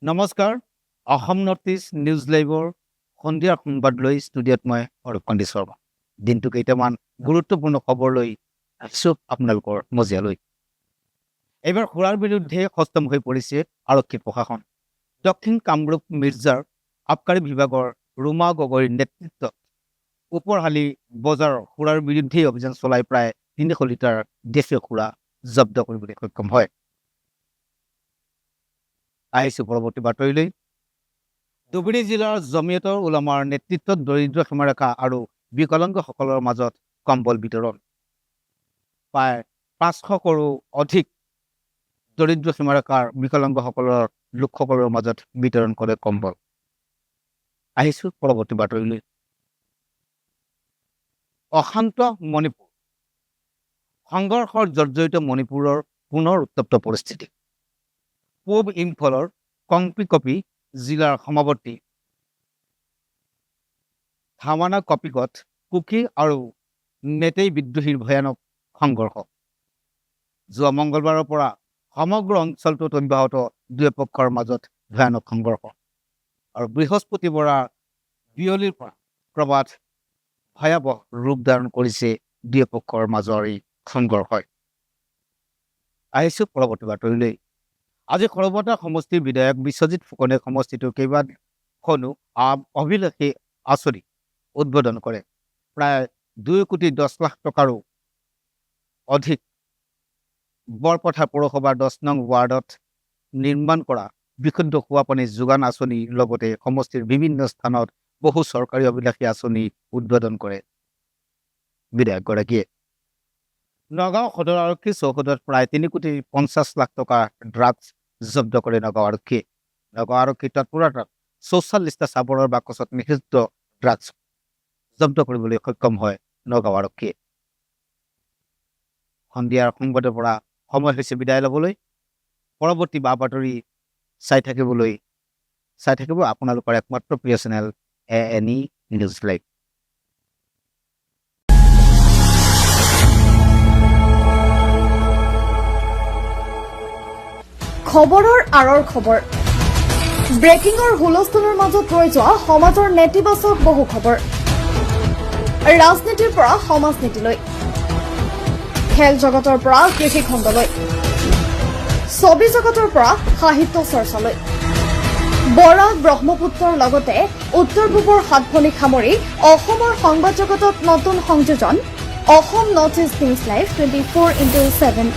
নমস্কাৰ Assam north east news লাইভৰ সন্ধিয়াৰ সংবাদ লৈ ষ্টুডিঅ'ত মই অৰূপকান্তি শৰ্মা দিনটো কেইটামান গুৰুত্বপূৰ্ণ খবৰ লৈ আহিছোঁ আপোনালোকৰ মজিয়ালৈ। এইবাৰ সুৰাৰ বিৰুদ্ধে সষ্টম হৈ পৰিছে আৰক্ষী প্ৰশাসন। দক্ষিণ কামৰূপ মিৰ্জাৰ আবকাৰী বিভাগৰ ৰুমা গগৈৰ নেতৃত্বত ওপৰহালি বজাৰৰ সুৰাৰ বিৰুদ্ধে অভিযান চলাই প্ৰায় 300 লিটাৰ দেশীয় সুৰা জব্দ কৰিবলৈ সক্ষম হয়। আহিছোঁ পৰৱৰ্তী বাতৰিলৈ। ধুবুৰী জিলাৰ জমিয়তৰ উলামাৰ নেতৃত্বত দৰিদ্ৰ সীমাৰেখা আৰু বিকলাংগসকলৰ মাজত কম্বল বিতৰণ। প্ৰায় 500 কৰোৰ অধিক দৰিদ্ৰ সীমাৰেখাৰ বিকলাংগসকলৰ লোকসকলৰ মাজত বিতৰণ কৰে কম্বল। আহিছোঁ পৰৱৰ্তী বাতৰিলৈ। অশান্ত মণিপুৰ। সংঘৰ্ষৰ জৰ্জৰিত মণিপুৰৰ পুনৰ উত্তপ্ত পৰিস্থিতি। পূব ইম্ফলৰ কংপিকপি জিলাৰ সীমাৱৰ্তী থাৱানা কপিকত কুকি আৰু মেটেই বিদ্ৰোহীৰ ভয়ানক সংঘৰ্ষ। যোৱা মঙলবাৰৰ পৰা সমগ্ৰ অঞ্চলটোত অব্যাহত দুয়ো পক্ষৰ মাজত ভয়ানক সংঘৰ্ষ আৰু বৃহস্পতিবাৰৰ বিয়লিৰ পৰা ক্ৰমাৎ ভয়াৱহ ৰূপ ধাৰণ কৰিছে দুয়ো পক্ষৰ মাজৰ এই সংঘৰ্ষই। আহিছোঁ পৰৱৰ্তী বাতৰিলৈ। আজি সৰবতা সমষ্টিৰ বিধায়ক বিশ্বজিৎ ফুকনে সমষ্টিটোৰ কেইবাখনো অভিলাষী আঁচনি উদ্বোধন কৰে। প্ৰায় 2 কোটি 10 লাখ টকাৰো অধিক বৰপথাৰ পৌৰসভাৰ 10 নং ৱাৰ্ডত নিৰ্মাণ কৰা বিশুদ্ধ খোৱাপানী যোগান আঁচনিৰ লগতে সমষ্টিৰ বিভিন্ন স্থানত বহু চৰকাৰী অভিলাষী আঁচনি উদ্বোধন কৰে বিধায়কগৰাকীয়ে। নগাঁও সদৰ আৰক্ষী চৌহদত প্ৰায় 3 কোটি 50 লাখ টকা ড্ৰাগছ জব্দ কৰে নগাঁও আৰক্ষীয়ে। নগাঁও আৰক্ষীৰ তৎপৰতাত 44টা চাবৰৰ বাকচত নিষিদ্ধ ড্ৰাগছ জব্দ কৰিবলৈ সক্ষম হয় নগাঁও আৰক্ষীয়ে। সন্ধিয়াৰ সংবাদৰ পৰা সময় হৈছে বিদায় ল'বলৈ। পৰৱৰ্তী বা বাতৰি চাই থাকিব আপোনালোকৰ একমাত্ৰ প্ৰিয় চেনেল ANE নিউজ লাইভ। খবৰৰ আঁৰৰ খবৰ। ব্ৰেকিংৰ হুলস্থুলৰ মাজত ৰৈ যোৱা সমাজৰ নেতিবাচক বহু খবৰ। ৰাজনীতিৰ পৰা সমাজ নীতিলৈ, খেল জগতৰ পৰা কৃষি খণ্ডলৈ, ছবি জগতৰ পৰা সাহিত্য চৰ্চালৈ, বৰাক ব্ৰহ্মপুত্ৰৰ লগতে উত্তৰ পূবৰ সাতভনীক সামৰি অসমৰ সংবাদ জগতত নতুন সংযোজন Assam north east news live 24/7।